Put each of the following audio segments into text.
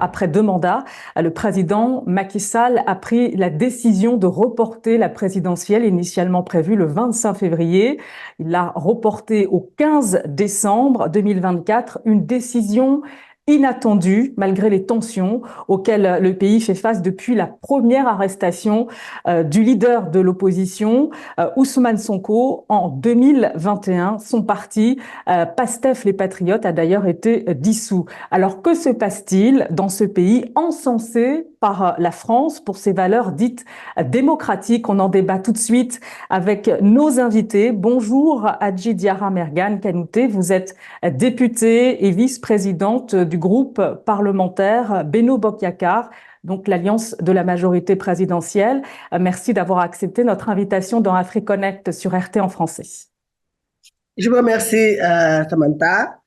après 2 mandats, le président Macky Sall a pris la décision de reporter la présidentielle initialement prévue le 25 février. Il l'a reportée au 15 décembre 2024, une décision inattendue malgré les tensions auxquelles le pays fait face depuis la première arrestation du leader de l'opposition, Ousmane Sonko, en 2021. Son parti, PASTEF les Patriotes, a d'ailleurs été dissous. Alors que se passe-t-il dans ce pays encensé par la France pour ses valeurs dites démocratiques? On en débat tout de suite avec nos invités. Bonjour Adji Diarra Mergane Kanouté, vous êtes députée et vice-présidente du groupe parlementaire Benno Bokk Yakaar, donc l'alliance de la majorité présidentielle. Merci d'avoir accepté notre invitation dans AfriConnect sur RT en français. Je vous remercie, Samantha,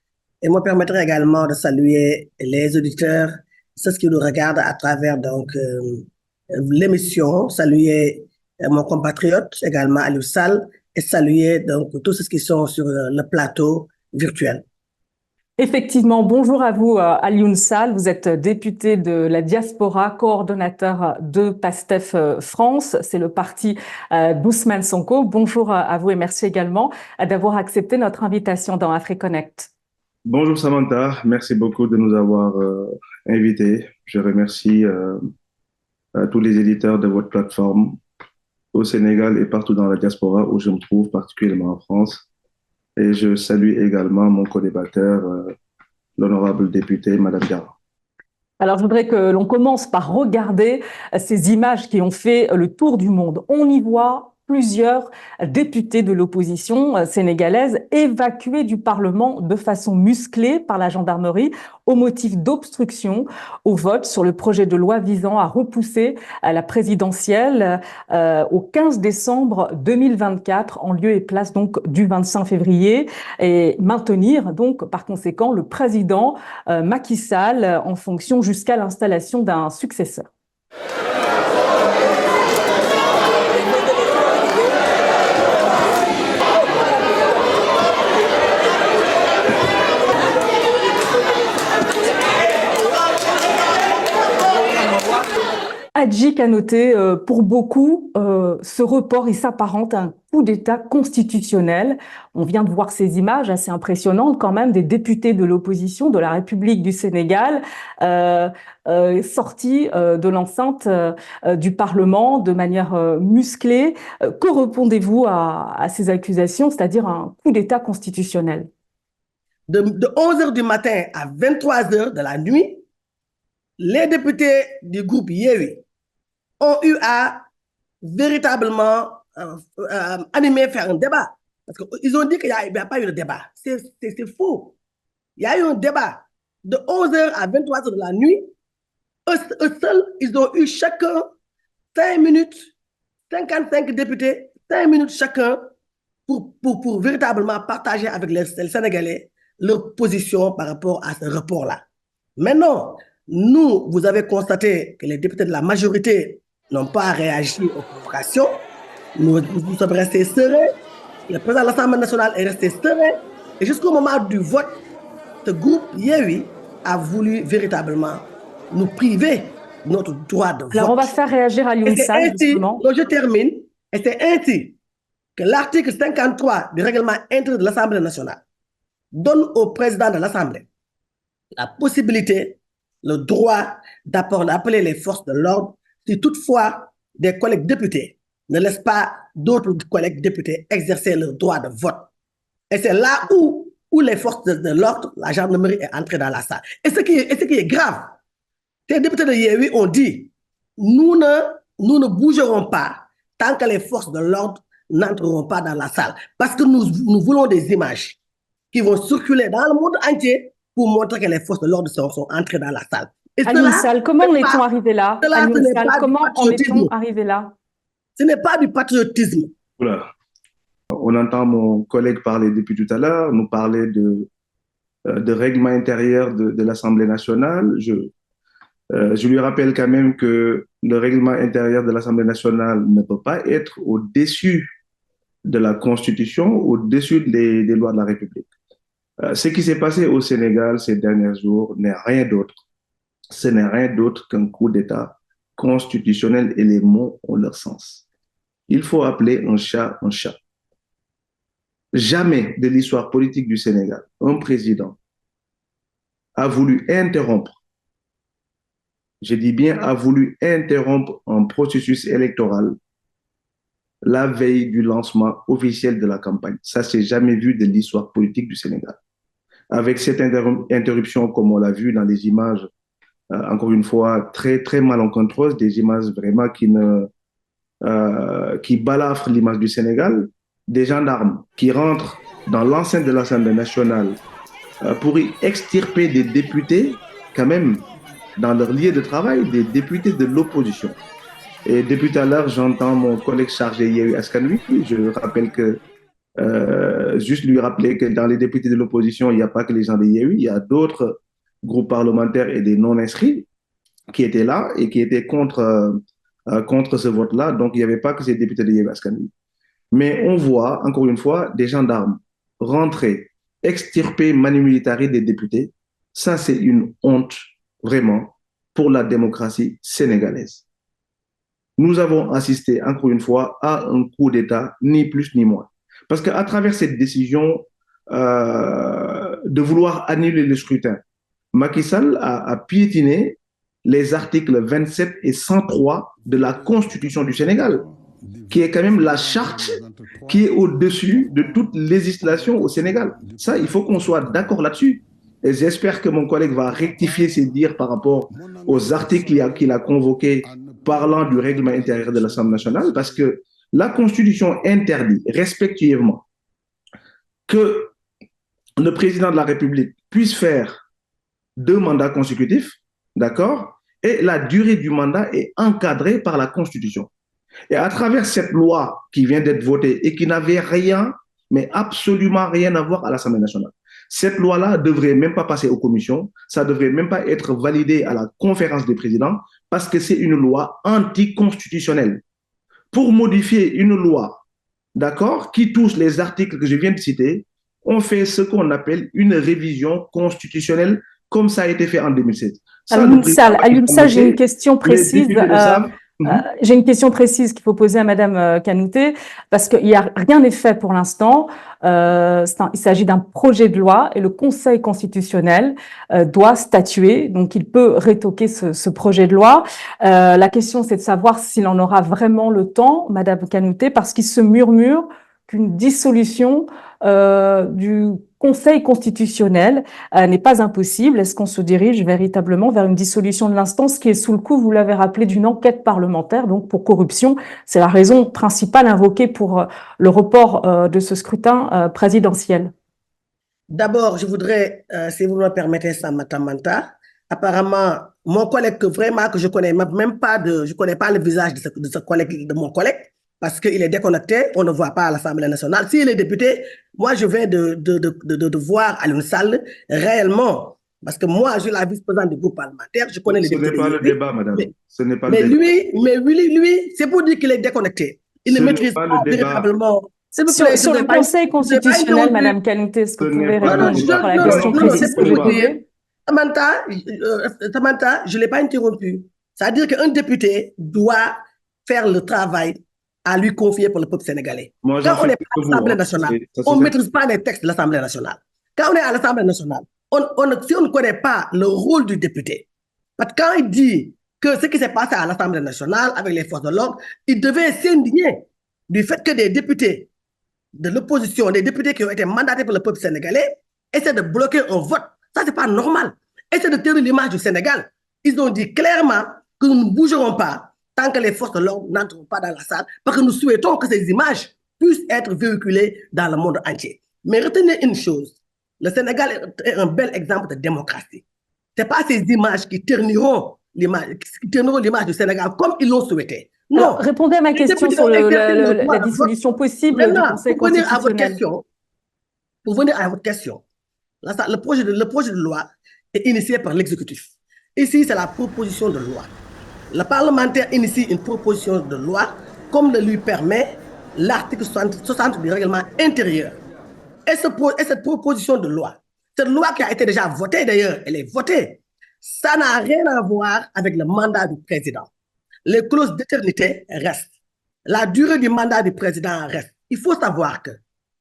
et moi permettrai également de saluer les auditeurs, ceux qui nous regardent à travers l'émission, saluer mon compatriote également, Aliou Sall, et saluer donc tous ceux qui sont sur le plateau virtuel. Effectivement, bonjour à vous, Alioune Sall. Vous êtes député de la diaspora, coordonnateur de PASTEF France. C'est le parti d'Ousmane Sonko. Bonjour à vous et merci également d'avoir accepté notre invitation dans AfriConnect. Bonjour Samantha, merci beaucoup de nous avoir invités. Je remercie tous les éditeurs de votre plateforme au Sénégal et partout dans la diaspora où je me trouve, particulièrement en France. Et je salue également mon co-débatteur, l'honorable député, Madame Diarra. Alors, je voudrais que l'on commence par regarder ces images qui ont fait le tour du monde. On y voit plusieurs députés de l'opposition sénégalaise évacués du Parlement de façon musclée par la gendarmerie au motif d'obstruction au vote sur le projet de loi visant à repousser la présidentielle au 15 décembre 2024 en lieu et place donc du 25 février et maintenir donc par conséquent le président Macky Sall en fonction jusqu'à l'installation d'un successeur. Adji Kanouté, pour beaucoup, ce report il s'apparente à un coup d'État constitutionnel. On vient de voir ces images assez impressionnantes quand même des députés de l'opposition de la République du Sénégal sortis de l'enceinte du Parlement de manière musclée. Que répondez-vous à ces accusations, c'est-à-dire un coup d'État constitutionnel? De 11h du matin à 23h de la nuit, les députés du groupe Yewwi ont eu à véritablement animer, faire un débat. Parce qu'ils ont dit qu'il n'y a pas eu de débat. C'est faux. Il y a eu un débat de 11h à 23h de la nuit. Eux seuls, ils ont eu chacun 5 minutes, 55 députés, 5 minutes chacun pour véritablement partager avec les Sénégalais leur position par rapport à ce report-là. Maintenant, vous avez constaté que les députés de la majorité n'ont pas réagi aux provocations. Nous sommes restés sereins. Le président de l'Assemblée nationale est resté serein. Et jusqu'au moment du vote, ce groupe Yewwi a voulu véritablement nous priver de notre droit de vote. Alors, on va faire réagir Alioune Sall, justement. Donc, je termine. Et c'est ainsi que l'article 53 du règlement intérieur de l'Assemblée nationale donne au président de l'Assemblée la possibilité, le droit d'appeler les forces de l'ordre si toutefois des collègues députés ne laissent pas d'autres collègues députés exercer leur droit de vote. Et c'est là où les forces de l'ordre, la gendarmerie est entrée dans la salle. Et ce qui est grave, ces députés de Yewwi ont dit nous ne bougerons pas tant que les forces de l'ordre n'entreront pas dans la salle. Parce que nous voulons des images qui vont circuler dans le monde entier pour montrer que les forces de l'ordre sont entrées dans la salle. Alioune Sall, comment en est-on arrivé là? Alioune Sall, comment en est-on arrivé là? Ce n'est pas du patriotisme. Voilà. On entend mon collègue parler depuis tout à l'heure, nous parler de règlement intérieur de l'Assemblée nationale. Je lui rappelle quand même que le règlement intérieur de l'Assemblée nationale ne peut pas être au-dessus de la Constitution, au-dessus des lois de la République. Ce qui s'est passé au Sénégal ces derniers jours n'est rien d'autre ce n'est rien d'autre qu'un coup d'État constitutionnel et les mots ont leur sens. Il faut appeler un chat un chat. Jamais de l'histoire politique du Sénégal, un président a voulu interrompre, je dis bien a voulu interrompre un processus électoral la veille du lancement officiel de la campagne. Ça, c'est jamais vu de l'histoire politique du Sénégal. Avec cette interruption, comme on l'a vu dans les images, encore une fois, très, très malencontreuses, des images vraiment qui balafrent l'image du Sénégal, des gendarmes qui rentrent dans l'enceinte de l'Assemblée nationale pour y extirper des députés, quand même, dans leur lieu de travail, des députés de l'opposition. Et depuis tout à l'heure, j'entends mon collègue chargé Yewwi Askan Wi. Je rappelle que, juste lui rappeler que dans les députés de l'opposition, il n'y a pas que les gens de Yewwi, il y a d'autres groupes parlementaires et des non-inscrits qui étaient là et qui étaient contre ce vote-là. Donc, il n'y avait pas que ces députés de Yewwi Askan Wi. Mais on voit, encore une fois, des gendarmes rentrer, extirper manu militari des députés. Ça, c'est une honte, vraiment, pour la démocratie sénégalaise. Nous avons assisté, encore une fois, à un coup d'État, ni plus ni moins. Parce qu'à travers cette décision de vouloir annuler le scrutin, Macky Sall a piétiné les articles 27 et 103 de la Constitution du Sénégal, qui est quand même la charte qui est au-dessus de toute législation au Sénégal. Ça, il faut qu'on soit d'accord là-dessus. Et j'espère que mon collègue va rectifier ses dires par rapport aux articles qu'il a convoqués parlant du règlement intérieur de l'Assemblée nationale, parce que la Constitution interdit respectivement que le président de la République puisse faire 2 mandats consécutifs, d'accord? Et la durée du mandat est encadrée par la Constitution. Et à travers cette loi qui vient d'être votée et qui n'avait rien, mais absolument rien à voir à l'Assemblée nationale, cette loi-là ne devrait même pas passer aux commissions, ça ne devrait même pas être validé à la conférence des présidents, parce que c'est une loi anticonstitutionnelle. Pour modifier une loi, d'accord, qui touche les articles que je viens de citer, on fait ce qu'on appelle une révision constitutionnelle, comme ça a été fait en 2007. Alioune Sall, j'ai une question précise. J'ai une question précise qu'il faut poser à Madame Kanouté, parce qu'il n'y a rien n'est fait pour l'instant. Il s'agit d'un projet de loi et le Conseil constitutionnel doit statuer, donc il peut rétoquer ce projet de loi. La question, c'est de savoir s'il en aura vraiment le temps, Madame Kanouté, parce qu'il se murmure qu'une dissolution du Conseil constitutionnel n'est pas impossible. Est-ce qu'on se dirige véritablement vers une dissolution de l'instance qui est sous le coup, vous l'avez rappelé, d'une enquête parlementaire, donc pour corruption? C'est la raison principale invoquée pour le report de ce scrutin présidentiel. D'abord, je voudrais, si vous me permettez ça, Manta, apparemment, mon collègue que je connais même pas je connais pas le visage de ce collègue, de mon collègue, parce qu'il est déconnecté, on ne voit pas à l'Assemblée nationale. S'il est député, moi, je viens de voir Alioune Sall réellement, parce que moi, je suis la vice-présidente du groupe parlementaire, je connais les députés. Ce n'est pas le débat, madame. Ce n'est pas le débat. Lui, c'est pour dire qu'il est déconnecté. Il ne maîtrise pas véritablement. Sur le Conseil constitutionnel, Madame Kanouté, est-ce que vous pouvez répondre sur la question précise que je posais? Samantha, je ne l'ai pas interrompu. C'est-à-dire qu'un député doit faire le travail à lui confier pour le peuple sénégalais. Quand on n'est pas à l'Assemblée nationale, on ne maîtrise pas les textes de l'Assemblée nationale. Quand on est à l'Assemblée nationale, si on ne connaît pas le rôle du député, parce que quand il dit que ce qui s'est passé à l'Assemblée nationale avec les forces de l'ordre, il devait s'indigner du fait que des députés de l'opposition, des députés qui ont été mandatés par le peuple sénégalais, essaient de bloquer un vote. Ça, ce n'est pas normal. Essaient de tenir l'image du Sénégal. Ils ont dit clairement que nous ne bougerons pas tant que les forces de l'ordre n'entreront pas dans la salle, parce que nous souhaitons que ces images puissent être véhiculées dans le monde entier. Mais retenez une chose, le Sénégal est un bel exemple de démocratie. Ce n'est pas ces images qui terniront l'image du Sénégal comme ils l'ont souhaité. Non. Alors, répondez à ma question sur la dissolution possible du Conseil constitutionnel. Pour venir à votre question, le projet de loi est initié par l'exécutif. Ici, c'est la proposition de loi. Le parlementaire initie une proposition de loi comme le lui permet l'article 60 du règlement intérieur. Et cette proposition de loi, cette loi qui a été déjà votée d'ailleurs, elle est votée. Ça n'a rien à voir avec le mandat du président. Les clauses d'éternité restent. La durée du mandat du président reste. Il faut savoir que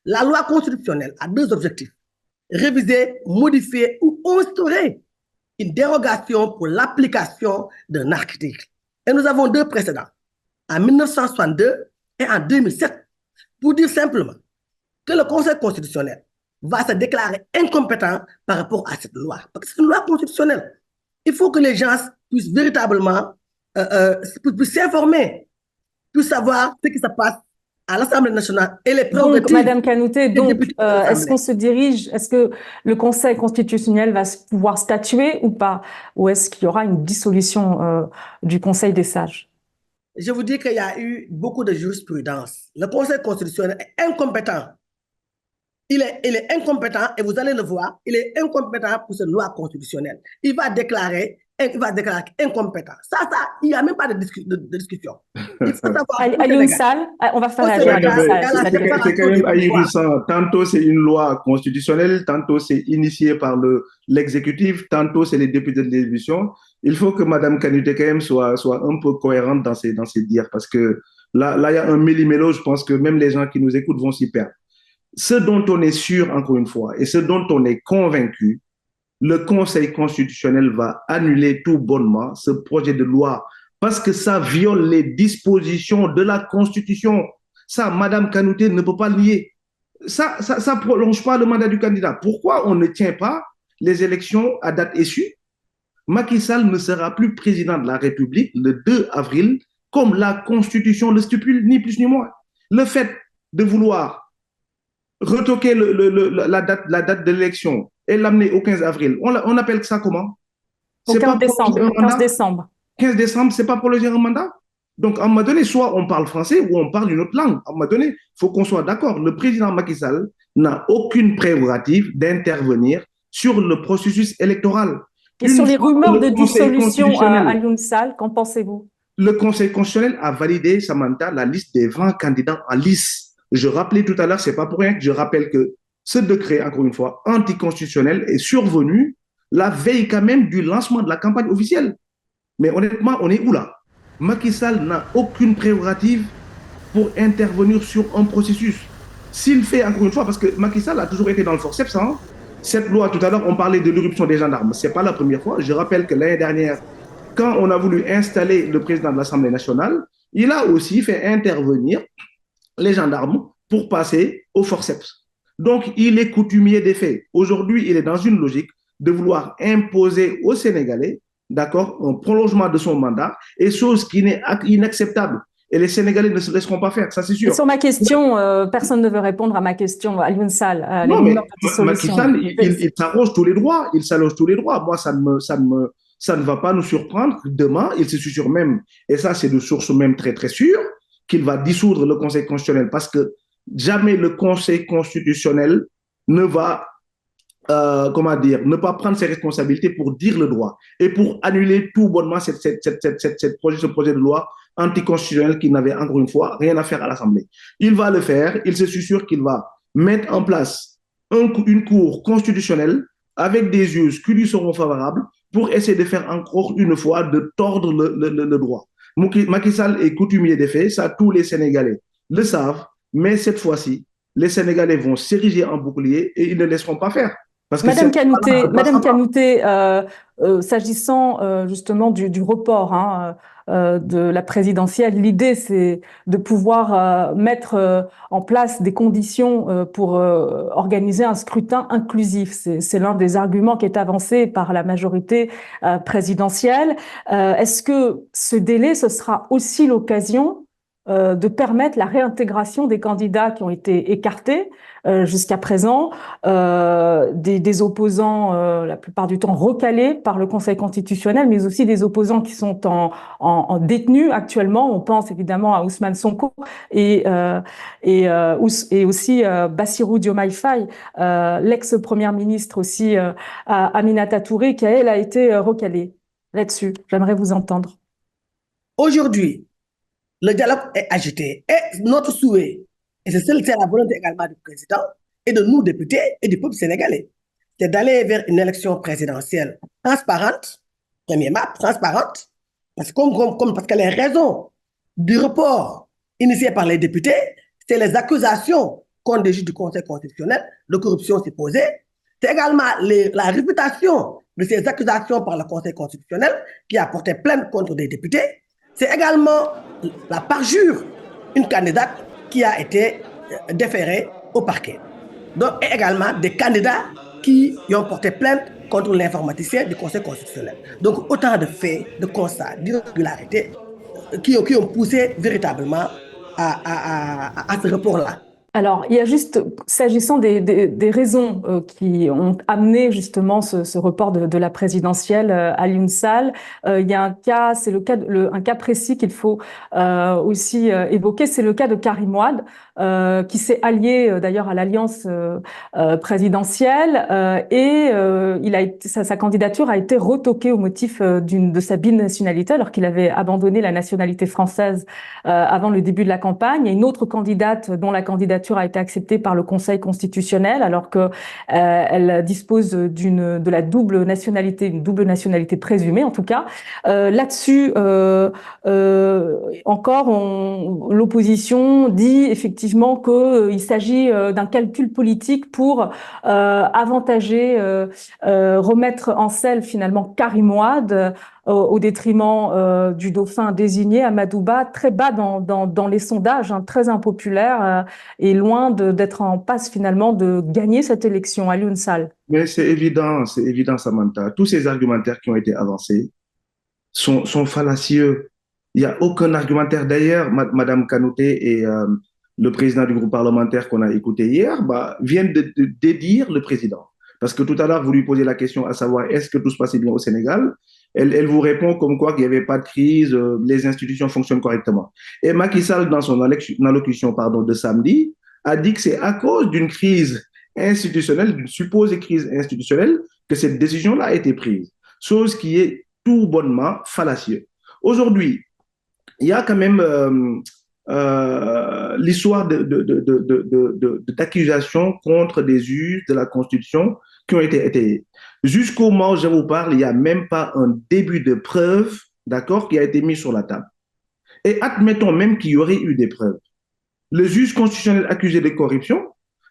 la loi constitutionnelle a deux objectifs: réviser, modifier ou instaurer une dérogation pour l'application d'un article. Et nous avons deux précédents, en 1962 et en 2007, pour dire simplement que le Conseil constitutionnel va se déclarer incompétent par rapport à cette loi. Parce que c'est une loi constitutionnelle. Il faut que les gens puissent véritablement puissent s'informer, puissent savoir ce qui se passe à l'Assemblée nationale et les prérogatives. Donc, Madame Kanouté, est-ce qu'on se dirige, est-ce que le Conseil constitutionnel va pouvoir statuer ou pas? Ou est-ce qu'il y aura une dissolution du Conseil des sages? Je vous dis qu'il y a eu beaucoup de jurisprudence. Le Conseil constitutionnel est incompétent. Il est incompétent, et vous allez le voir, il est incompétent pour cette loi constitutionnelle. Il va déclarer incompétent. Ça, il n'y a même pas de discussion. Il faut savoir. Alioune Sall, on va faire réagir Alioune Sall. C'est quand même ahurissant. Tantôt, c'est une loi constitutionnelle, tantôt, c'est initié par l'exécutif, tantôt, c'est les députés de l'évolution. Il faut que Mme Kanouté, quand même, soit un peu cohérente dans ses dires, parce que là, il y a un méli-mélo, je pense que même les gens qui nous écoutent vont s'y perdre. Ce dont on est sûr, encore une fois, et ce dont on est convaincu, le Conseil constitutionnel va annuler tout bonnement ce projet de loi parce que ça viole les dispositions de la Constitution. Ça, Mme Kanouté ne peut pas le nier. Ça ne prolonge pas le mandat du candidat. Pourquoi on ne tient pas les élections à date issue? Macky Sall ne sera plus président de la République le 2 avril, comme la Constitution le stipule, ni plus ni moins. Le fait de vouloir retoquer la date de l'élection et l'amener au 15 avril, on appelle ça comment? Au 15 décembre. 15 décembre. 15 décembre, c'est pas prolonger un mandat? Donc, à un moment donné, soit on parle français ou on parle une autre langue. À un moment donné, il faut qu'on soit d'accord. Le président Macky Sall n'a aucune prérogative d'intervenir sur le processus électoral. Et sur les rumeurs de dissolution à Alioune Sall, qu'en pensez-vous? Le Conseil constitutionnel a validé, Samantha, la liste des 20 candidats en lice. Je rappelais tout à l'heure, c'est pas pour rien que je rappelle que ce décret, encore une fois, anticonstitutionnel est survenu la veille quand même du lancement de la campagne officielle. Mais honnêtement, on est où là? Macky Sall n'a aucune prérogative pour intervenir sur un processus. S'il fait, encore une fois, parce que Macky Sall a toujours été dans le forceps, hein, cette loi, tout à l'heure, on parlait de l'éruption des gendarmes. Ce n'est pas la première fois. Je rappelle que l'année dernière, quand on a voulu installer le président de l'Assemblée nationale, il a aussi fait intervenir les gendarmes pour passer au forceps. Donc, il est coutumier des faits. Aujourd'hui, il est dans une logique de vouloir imposer aux Sénégalais, d'accord, un prolongement de son mandat, et chose qui n'est inacceptable. Et les Sénégalais ne se laisseront pas faire, ça c'est sûr. Sur ma question, personne ne veut répondre à ma question, Alioune Sall. Non, mais Macky Sall, il s'arroge tous les droits, il s'allonge tous les droits. Moi, ça ne va pas nous surprendre. Demain, il se susurre même, et ça c'est de source même très très sûre, qu'il va dissoudre le Conseil constitutionnel parce que jamais le Conseil constitutionnel ne va, ne pas prendre ses responsabilités pour dire le droit et pour annuler tout bonnement ce projet de loi anticonstitutionnel qui n'avait encore une fois rien à faire à l'Assemblée. Il va le faire, il se susurre qu'il va mettre en place une cour constitutionnelle avec des juges qui lui seront favorables pour essayer de faire encore une fois de tordre le droit. Macky Sall est coutumier des faits, ça tous les Sénégalais le savent, mais cette fois-ci, les Sénégalais vont s'ériger en bouclier et ils ne laisseront pas faire. Parce que Madame Kanouté, s'agissant justement du report de la présidentielle, l'idée c'est de pouvoir mettre en place des conditions pour organiser un scrutin inclusif. C'est l'un des arguments qui est avancé par la majorité présidentielle. Est-ce que ce délai, ce sera aussi l'occasion de permettre la réintégration des candidats qui ont été écartés jusqu'à présent, des opposants la plupart du temps recalés par le Conseil constitutionnel, mais aussi des opposants qui sont en détenus actuellement. On pense évidemment à Ousmane Sonko et aussi Bassirou Diomaye Faye, l'ex-première ministre aussi Aminata Touré, qui elle a été recalée là-dessus. J'aimerais vous entendre. Aujourd'hui, le dialogue est agité et notre souhait, et c'est la volonté également du président et de nous députés et du peuple sénégalais, c'est d'aller vers une élection présidentielle transparente, premièrement, transparente, parce que les raisons du report initié par les députés, c'est les accusations contre des juges du Conseil constitutionnel de corruption supposée. C'est également la réputation de ces accusations par le Conseil constitutionnel qui a porté plainte contre des députés. C'est également la parjure, une candidate qui a été déférée au parquet. Donc, et également des candidats qui ont porté plainte contre l'informaticien du Conseil constitutionnel. Donc, autant de faits, de constats, d'irrégularités qui ont poussé véritablement à ce report-là. Alors, il y a juste, s'agissant des raisons qui ont amené justement ce report de la présidentielle à Lioune Sall, il y a un cas, c'est un cas précis qu'il faut aussi évoquer, c'est le cas de Karim Wade, qui s'est allié d'ailleurs à l'alliance présidentielle et sa candidature a été retoquée au motif de sa binationalité, alors qu'il avait abandonné la nationalité française avant le début de la campagne. Il y a une autre candidate dont la candidature a été acceptée par le Conseil constitutionnel, alors que elle dispose de la double nationalité, une double nationalité présumée en tout cas. Là-dessus, encore, l'opposition dit effectivement qu'il s'agit d'un calcul politique pour avantager, remettre en selle finalement Karim Wade au détriment du dauphin désigné, Amadou Ba, très bas dans les sondages, hein, très impopulaire et loin d'être en passe finalement de gagner cette élection à Lioune Sall. Mais c'est évident, Samantha. Tous ces argumentaires qui ont été avancés sont fallacieux. Il n'y a aucun argumentaire. D'ailleurs, Madame Kanouté et le président du groupe parlementaire qu'on a écouté hier viennent de dédire le président. Parce que tout à l'heure, vous lui posez la question à savoir est-ce que tout se passait bien au Sénégal. Elle vous répond comme quoi qu'il n'y avait pas de crise, les institutions fonctionnent correctement. Et Macky Sall, dans son allocution de samedi, a dit que c'est à cause d'une crise institutionnelle, d'une supposée crise institutionnelle, que cette décision-là a été prise. Chose qui est tout bonnement fallacieux. Aujourd'hui, il y a quand même l'histoire d'accusations contre des juges de la Constitution qui ont été étayées. Jusqu'au moment où je vous parle, il n'y a même pas un début de preuve, d'accord, qui a été mis sur la table. Et admettons même qu'il y aurait eu des preuves. Le juge constitutionnel accusé de corruption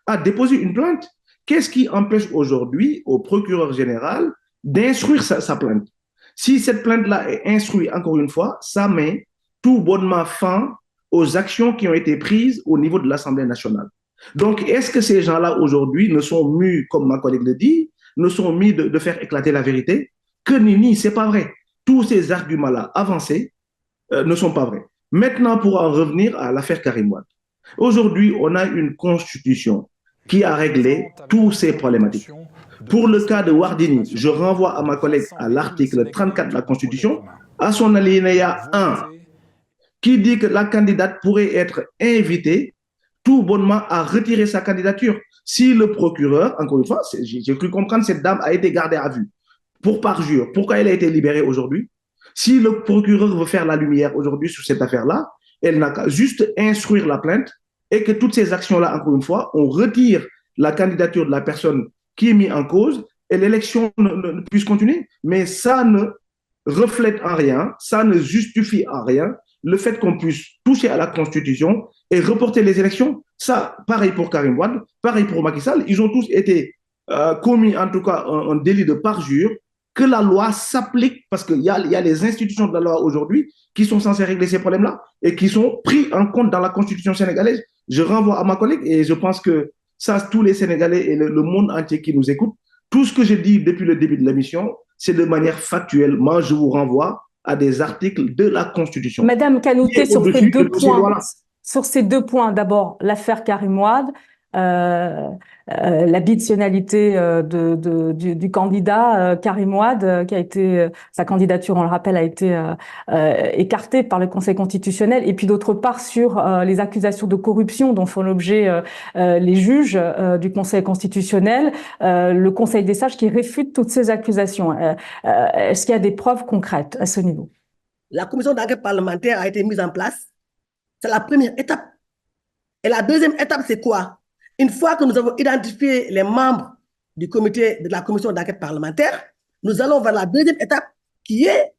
a déposé une plainte. Qu'est-ce qui empêche aujourd'hui au procureur général d'instruire sa plainte? Si cette plainte-là est instruite, encore une fois, ça met tout bonnement fin aux actions qui ont été prises au niveau de l'Assemblée nationale. Donc, est-ce que ces gens-là aujourd'hui ne sont mus, comme ma collègue le dit, ne sont mis de faire éclater la vérité? Que nenni, c'est pas vrai. Tous ces arguments-là avancés ne sont pas vrais. Maintenant, pour en revenir à l'affaire Karim Wade. Aujourd'hui, on a une constitution qui a réglé tous ces problématiques. Pour le cas de Wardini, je renvoie à ma collègue à l'article 34 de la Constitution, à son alinéa 1, qui dit que la candidate pourrait être invitée tout bonnement à retirer sa candidature. Si le procureur, encore une fois, j'ai cru comprendre, cette dame a été gardée à vue pour parjure. Pourquoi elle a été libérée aujourd'hui? Si le procureur veut faire la lumière aujourd'hui sur cette affaire-là, elle n'a qu'à juste instruire la plainte et que toutes ces actions-là, encore une fois, on retire la candidature de la personne qui est mise en cause et l'élection ne puisse continuer. Mais ça ne reflète en rien, ça ne justifie en rien le fait qu'on puisse toucher à la Constitution et reporter les élections. Ça, pareil pour Karim Wade, pareil pour Macky Sall, ils ont tous été commis, en tout cas, un délit de parjure, que la loi s'applique, parce qu'il y a les institutions de la loi aujourd'hui qui sont censées régler ces problèmes-là et qui sont pris en compte dans la Constitution sénégalaise. Je renvoie à ma collègue et je pense que ça, tous les Sénégalais et le monde entier qui nous écoutent, tout ce que je dis depuis le début de l'émission, c'est de manière factuelle. Moi, je vous renvoie à des articles de la Constitution. Madame Kanouté, sur ces deux points, d'abord, l'affaire Karim Wade, la binationalité du candidat Karim Wade, qui a été, sa candidature, on le rappelle, a été écartée par le Conseil constitutionnel, et puis d'autre part sur les accusations de corruption dont font l'objet les juges du Conseil constitutionnel, le Conseil des sages qui réfute toutes ces accusations. Est-ce qu'il y a des preuves concrètes à ce niveau? La commission d'enquête parlementaire a été mise en place. C'est la première étape. Et la deuxième étape, c'est quoi? Une fois que nous avons identifié les membres du comité de la commission d'enquête parlementaire, nous allons vers la deuxième étape qui est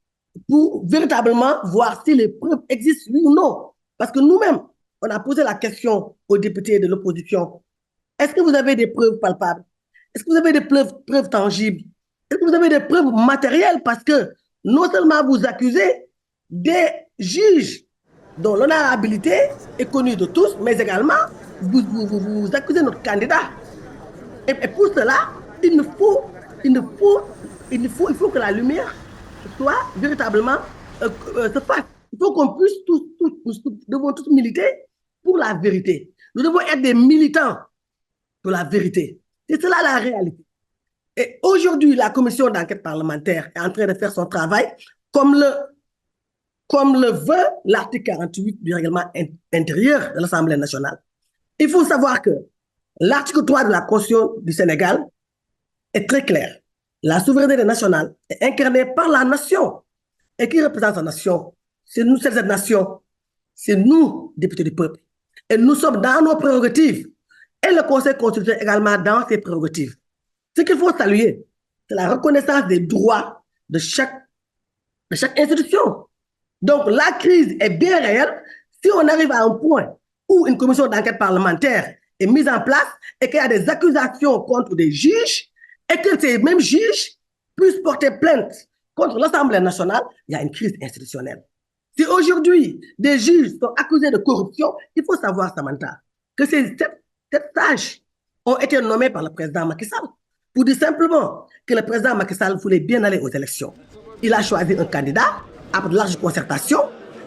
pour véritablement voir si les preuves existent, oui ou non. Parce que nous-mêmes, on a posé la question aux députés de l'opposition. Est-ce que vous avez des preuves palpables? Est-ce que vous avez des preuves tangibles? Est-ce que vous avez des preuves matérielles? Parce que non seulement vous accusez des juges dont l'honorabilité est connue de tous, mais également vous accusez notre candidat. Et pour cela, il faut que la lumière soit véritablement se fasse. Il faut qu'on puisse nous devons tous militer pour la vérité. Nous devons être des militants pour la vérité. C'est cela la réalité. Et aujourd'hui, la commission d'enquête parlementaire est en train de faire son travail comme le veut l'article 48 du règlement intérieur de l'Assemblée nationale. Il faut savoir que l'article 3 de la Constitution du Sénégal est très clair. La souveraineté nationale est incarnée par la nation. Et qui représente la nation? C'est nous, cette nation. C'est nous, députés du peuple. Et nous sommes dans nos prérogatives. Et le Conseil constitutionnel également dans ses prérogatives. Ce qu'il faut saluer, c'est la reconnaissance des droits de chaque institution. Donc, la crise est bien réelle si on arrive à un point où une commission d'enquête parlementaire est mise en place et qu'il y a des accusations contre des juges et que ces mêmes juges puissent porter plainte contre l'Assemblée nationale, il y a une crise institutionnelle. Si aujourd'hui, des juges sont accusés de corruption, il faut savoir, Samantha, que ces sept sages ont été nommés par le président Macky Sall pour dire simplement que le président Macky Sall voulait bien aller aux élections. Il a choisi un candidat après de large concertation.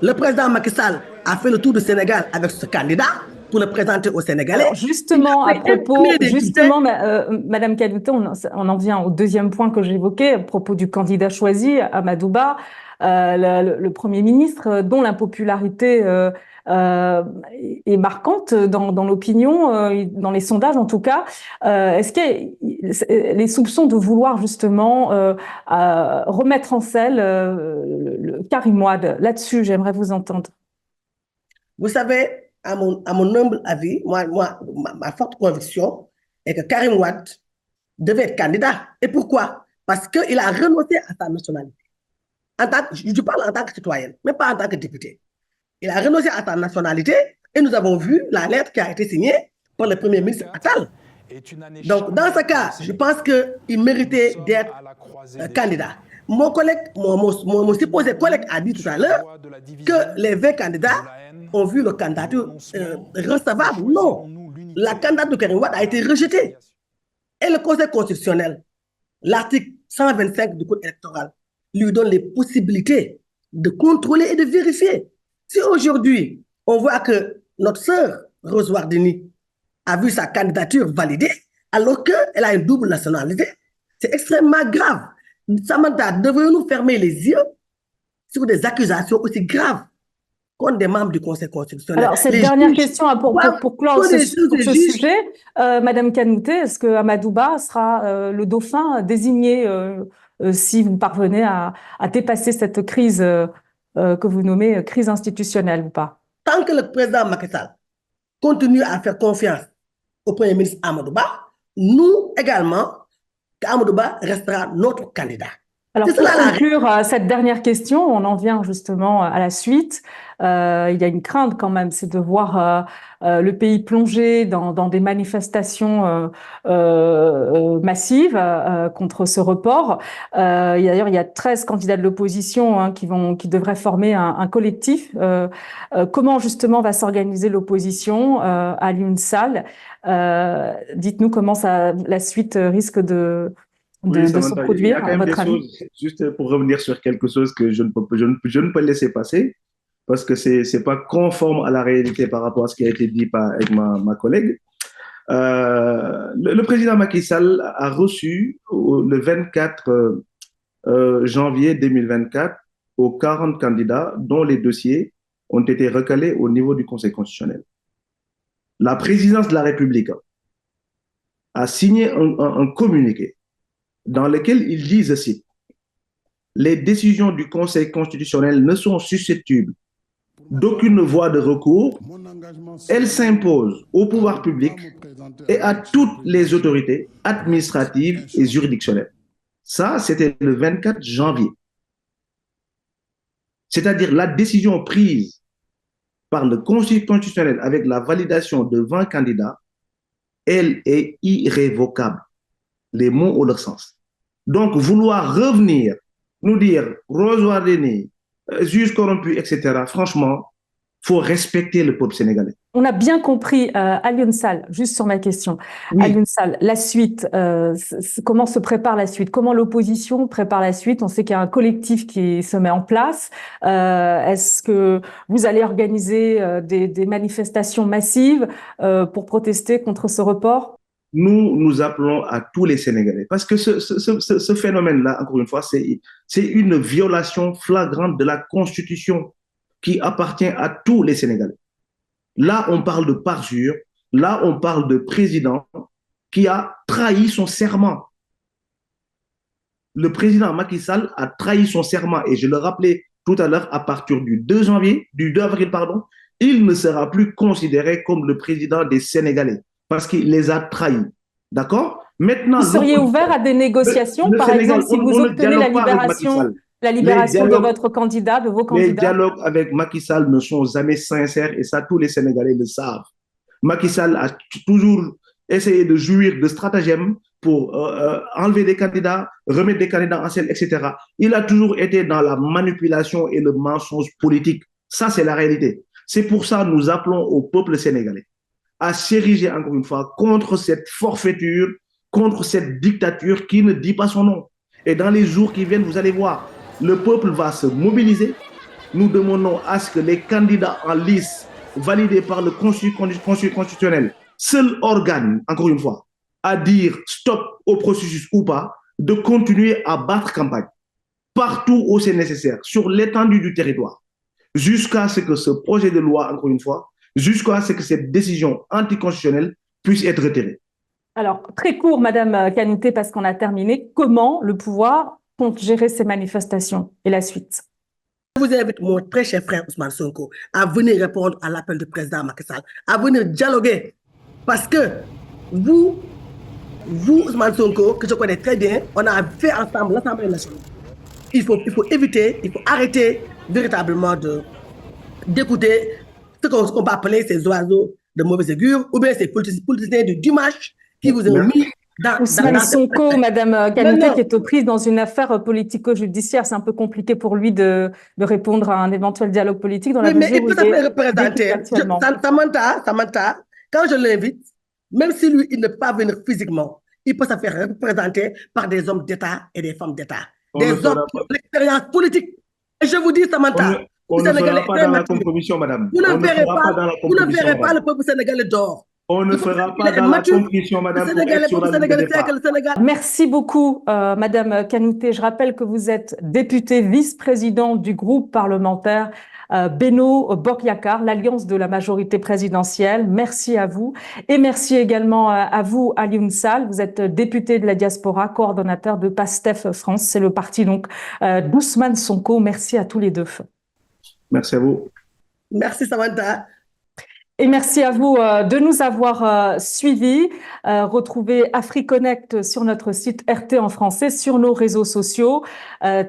Le président Macky Sall a fait le tour du Sénégal avec ce candidat pour le présenter aux Sénégalais. Alors justement, Madame Kadouté, on en vient au deuxième point que j'évoquais à propos du candidat choisi, Amadou Ba, le Premier ministre, dont l'impopularité est marquante dans l'opinion, dans les sondages en tout cas. Est-ce que les soupçons de vouloir justement remettre en selle le Karim Wade, là-dessus, j'aimerais vous entendre. Vous savez, à mon humble avis, ma forte conviction est que Karim Wade devait être candidat. Et pourquoi? Parce qu'il a renoncé à sa nationalité. Je parle en tant que citoyenne, mais pas en tant que député. Il a renoncé à sa nationalité et nous avons vu la lettre qui a été signée par le Premier ministre Attal. Donc, dans ce cas, je pense qu'il méritait d'être candidat. Mon supposé collègue a dit tout à l'heure que les 20 candidats ont vu le candidature recevable. Non, la candidature de Karim Wade a été rejetée. Et le Conseil constitutionnel, l'article 125 du Code électoral, lui donne les possibilités de contrôler et de vérifier. Si aujourd'hui, on voit que notre sœur Rose Wardini a vu sa candidature validée, alors qu'elle a une double nationalité, c'est extrêmement grave. Samantha, devrions-nous fermer les yeux sur des accusations aussi graves contre des membres du Conseil constitutionnel? Alors, cette dernière question pour clore ce sujet, Madame Kanouté, est-ce que Amadou Ba sera le dauphin désigné si vous parvenez à dépasser cette crise que vous nommez crise institutionnelle ou pas? Tant que le président Macky Sall continue à faire confiance au Premier ministre Amadou Ba, nous également, Amadou Ba restera notre candidat. Alors, pour conclure cette dernière question, on en vient justement à la suite. Il y a une crainte quand même, c'est de voir le pays plonger dans des manifestations massives contre ce report. D'ailleurs, il y a 13 candidats de l'opposition qui devraient former un collectif. Comment justement va s'organiser l'opposition à l'UNSAL? Dites-nous comment la suite risque de se produire, à votre avis. Juste pour revenir sur quelque chose que je ne peux laisser passer, parce que ce n'est pas conforme à la réalité par rapport à ce qui a été dit avec ma collègue. Le président Macky Sall a reçu le 24 janvier 2024 aux 40 candidats dont les dossiers ont été recalés au niveau du Conseil constitutionnel. La présidence de la République a signé un communiqué dans lequel ils disent ceci: les décisions du Conseil constitutionnel ne sont susceptibles d'aucune voie de recours. Elles s'imposent au pouvoir public et à toutes les autorités administratives et juridictionnelles. Ça, c'était le 24 janvier. c'est-à-dire la décision prise par le Conseil constitutionnel avec la validation de 20 candidats, elle est irrévocable. Les mots ont leur sens. Donc, vouloir revenir, nous dire Rose Wardini, juge corrompu, etc., franchement, il faut respecter le peuple sénégalais. On a bien compris, Alioune Sall, juste sur ma question. Oui. Alioune Sall, la suite, comment se prépare la suite? Comment l'opposition prépare la suite? On sait qu'il y a un collectif qui se met en place. Est-ce que vous allez organiser des manifestations massives pour protester contre ce report? Nous appelons à tous les Sénégalais, parce que ce phénomène-là, encore une fois, c'est une violation flagrante de la Constitution qui appartient à tous les Sénégalais. Là, on parle de parjure, là, on parle de président qui a trahi son serment. Le président Macky Sall a trahi son serment, et je le rappelais tout à l'heure, à partir du 2 avril, il ne sera plus considéré comme le président des Sénégalais, parce qu'il les a trahis. D'accord? Maintenant, vous seriez ouvert à des négociations, par Sénégal, exemple, si vous obtenez la libération de votre candidat, de vos candidats? Les dialogues avec Macky Sall ne sont jamais sincères, et ça, tous les Sénégalais le savent. Macky Sall a toujours essayé de jouir de stratagèmes pour enlever des candidats, remettre des candidats en scène, etc. Il a toujours été dans la manipulation et le mensonge politique. Ça, c'est la réalité. C'est pour ça que nous appelons au peuple sénégalais à s'ériger encore une fois contre cette forfaiture, contre cette dictature qui ne dit pas son nom. Et dans les jours qui viennent, vous allez voir, le peuple va se mobiliser. Nous demandons à ce que les candidats en lice validés par le Conseil constitutionnel, seul organe, encore une fois, à dire stop au processus ou pas, de continuer à battre campagne partout où c'est nécessaire, sur l'étendue du territoire, jusqu'à ce que ce projet de loi, encore une fois, jusqu'à ce que cette décision anticonstitutionnelle puisse être retirée. Alors, très court, Madame Kanouté, parce qu'on a terminé. Comment le pouvoir compte gérer ces manifestations et la suite? Je vous invite, mon très cher frère Ousmane Sonko, à venir répondre à l'appel du président Macky Sall, à venir dialoguer. Parce que vous, Ousmane Sonko, que je connais très bien, on a fait ensemble l'Assemblée nationale. Il faut éviter, il faut arrêter véritablement d'écouter ce qu'on peut appeler ces oiseaux de mauvaise augure, ou bien ces politiciens du dimanche qui vous ont mis Ousmane Sonko, Madame Kanouté, qui est aux prises dans une affaire politico-judiciaire, c'est un peu compliqué pour lui de répondre à un éventuel dialogue politique dans la mesure où il est représenté. Samantha, quand je l'invite, même si lui, il ne peut pas venir physiquement, il peut se faire représenter par des hommes d'État et des femmes d'État. Des hommes qui ont l'expérience politique. Et je vous dis, Samantha, on ne fera pas dans la compromission, madame. Vous ne verrez pas le peuple sénégalais d'or. On ne fera pas dans la compromission, madame. Merci beaucoup, Madame Kanouté. Je rappelle que vous êtes députée vice-présidente du groupe parlementaire Benno Bokk Yakaar, l'alliance de la majorité présidentielle. Merci à vous. Et merci également à vous, Alioune Sall. Vous êtes député de la diaspora, coordonnateur de PASTEF France. C'est le parti donc d'Ousmane Sonko. Merci à tous les deux. Merci à vous. Merci, Samantha. Et merci à vous de nous avoir suivis. Retrouvez AfriConnect sur notre site RT en français, sur nos réseaux sociaux,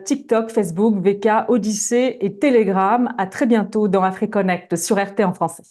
TikTok, Facebook, VK, Odyssée et Telegram. À très bientôt dans AfriConnect sur RT en français.